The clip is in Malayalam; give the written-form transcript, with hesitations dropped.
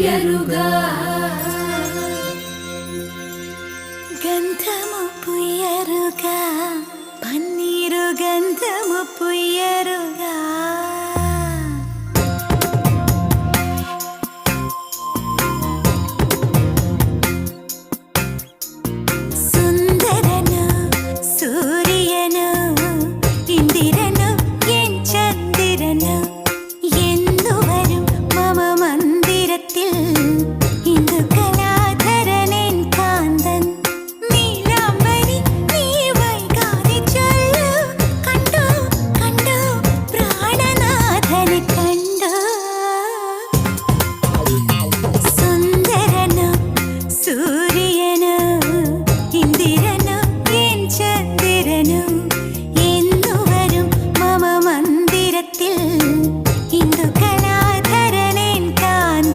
പുയ്യരുക ഗന്ധമു പുയ്യരുക പന്നീരു ഗന്ധമു പുയ്യരുക സുന്ദരനു സൂര്യനു ഇന്ദിരനു എൻ ചന്ദ്രനു എന്നു വരും മമ മന്ദിരത്തിൽ